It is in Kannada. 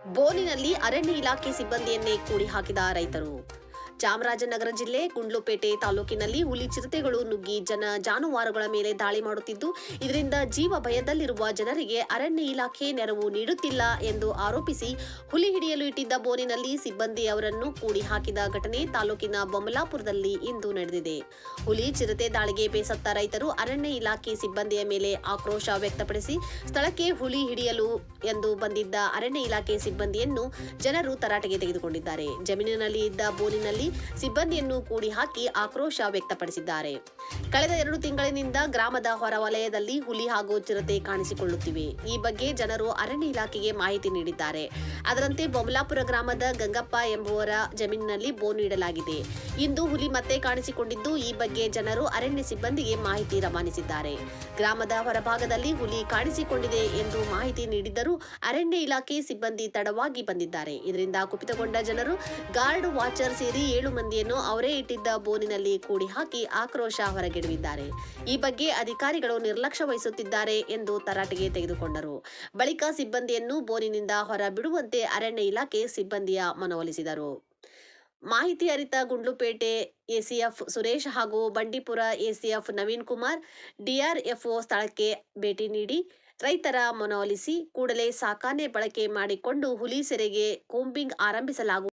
ಬೋನಿನಲ್ಲಿ ಅರಣ್ಯ ಇಲಾಖೆ ಸಿಬ್ಬಂದಿಯನ್ನೇ ಕೂಡಿ ಹಾಕಿದ ರೈತರು. ಚಾಮರಾಜನಗರ ಜಿಲ್ಲೆ ಗುಂಡ್ಲುಪೇಟೆ ತಾಲೂಕಿನಲ್ಲಿ ಹುಲಿ ಚಿರತೆಗಳು ನುಗ್ಗಿ ಜಾನುವಾರುಗಳ ಮೇಲೆ ದಾಳಿ ಮಾಡುತ್ತಿದ್ದು, ಇದರಿಂದ ಜೀವ ಭಯದಲ್ಲಿರುವ ಜನರಿಗೆ ಅರಣ್ಯ ಇಲಾಖೆ ನೆರವು ನೀಡುತ್ತಿಲ್ಲ ಎಂದು ಆರೋಪಿಸಿ ಹುಲಿ ಹಿಡಿಯಲು ಇಟ್ಟಿದ್ದ ಬೋನಿನಲ್ಲಿ ಸಿಬ್ಬಂದಿ ಅವರನ್ನು ಕೂಡಿ ಹಾಕಿದ ಘಟನೆ ತಾಲೂಕಿನ ಬೊಮ್ಮಲಾಪುರದಲ್ಲಿ ಇಂದು ನಡೆದಿದೆ. ಹುಲಿ ಚಿರತೆ ದಾಳಿಗೆ ಬೇಸತ್ತ ರೈತರು ಅರಣ್ಯ ಇಲಾಖೆ ಸಿಬ್ಬಂದಿಯ ಮೇಲೆ ಆಕ್ರೋಶ ವ್ಯಕ್ತಪಡಿಸಿ ಸ್ಥಳಕ್ಕೆ ಹುಲಿ ಹಿಡಿಯಲು ಎಂದು ಬಂದಿದ್ದ ಅರಣ್ಯ ಇಲಾಖೆ ಸಿಬ್ಬಂದಿಯನ್ನು ಜನರು ತರಾಟೆಗೆ ತೆಗೆದುಕೊಂಡಿದ್ದಾರೆ. ಜಮೀನಿನಲ್ಲಿ ಇದ್ದ ಬೋನಿನಲ್ಲಿ ಸಿಬ್ಬಂದಿಯನ್ನು ಕೂಡಿ ಹಾಕಿ ಆಕ್ರೋಶ ವ್ಯಕ್ತಪಡಿಸಿದ್ದಾರೆ. ಕಳೆದ 2 ತಿಂಗಳಿನಿಂದ ಗ್ರಾಮದ ಹೊರವಲಯದಲ್ಲಿ ಹುಲಿ ಹಾಗೂ ಚಿರತೆ ಕಾಣಿಸಿಕೊಳ್ಳುತ್ತಿವೆ. ಈ ಬಗ್ಗೆ ಜನರು ಅರಣ್ಯ ಇಲಾಖೆಗೆ ಮಾಹಿತಿ ನೀಡಿದ್ದಾರೆ. ಅದರಂತೆ ಬೊಮ್ಮಲಾಪುರ ಗ್ರಾಮದ ಗಂಗಪ್ಪ ಎಂಬುವರ ಜಮೀನಿನಲ್ಲಿ ಬೋನು ಇಡಲಾಗಿದೆ. ಇಂದು ಹುಲಿ ಮತ್ತೆ ಕಾಣಿಸಿಕೊಂಡಿದ್ದು, ಈ ಬಗ್ಗೆ ಜನರು ಅರಣ್ಯ ಸಿಬ್ಬಂದಿಗೆ ಮಾಹಿತಿ ರವಾನಿಸಿದ್ದಾರೆ. ಗ್ರಾಮದ ಹೊರಭಾಗದಲ್ಲಿ ಹುಲಿ ಕಾಣಿಸಿಕೊಂಡಿದೆ ಎಂದು ಮಾಹಿತಿ ನೀಡಿದ್ದರೂ ಅರಣ್ಯ ಇಲಾಖೆ ಸಿಬ್ಬಂದಿ ತಡವಾಗಿ ಬಂದಿದ್ದಾರೆ. ಇದರಿಂದ ಕುಪಿತಗೊಂಡ ಜನರು ಗಾರ್ಡ್ ವಾಚರ್ ಸೇರಿ 7 ಮಂದಿಯನ್ನು ಅವರೇ ಇಟ್ಟಿದ್ದ ಬೋನಿನಲ್ಲಿ ಕೂಡಿ ಹಾಕಿ ಆಕ್ರೋಶ ಹೊರಗೆಡವಿದ್ದಾರೆ. ಈ ಬಗ್ಗೆ ಅಧಿಕಾರಿಗಳು ನಿರ್ಲಕ್ಷ್ಯ ವಹಿಸುತ್ತಿದ್ದಾರೆ ಎಂದು ತರಾಟೆಗೆ ತೆಗೆದುಕೊಂಡರು. ಬಳಿಕ ಸಿಬ್ಬಂದಿಯನ್ನು ಬೋನಿನಿಂದ ಹೊರ ಬಿಡುವಂತೆ ಅರಣ್ಯ ಇಲಾಖೆ ಸಿಬ್ಬಂದಿಯ ಮನವೊಲಿಸಿದರು. ಮಾಹಿತಿ ಅರಿತ ಗುಂಡ್ಲುಪೇಟೆ ಎಸಿಎಫ್ ಸುರೇಶ್ ಹಾಗೂ ಬಂಡೀಪುರ ಎಸಿಎಫ್ ನವೀನ್ ಕುಮಾರ್, ಡಿಆರ್ಎಫ್ಒ ಸ್ಥಳಕ್ಕೆ ಭೇಟಿ ನೀಡಿ ರೈತರ ಮನವೊಲಿಸಿ ಕೂಡಲೇ ಸಾಕಾನೆ ಬಳಕೆ ಮಾಡಿಕೊಂಡು ಹುಲಿ ಸೆರೆಗೆ ಕೂಂಬಿಂಗ್ ಆರಂಭಿಸಲಾಗುವುದು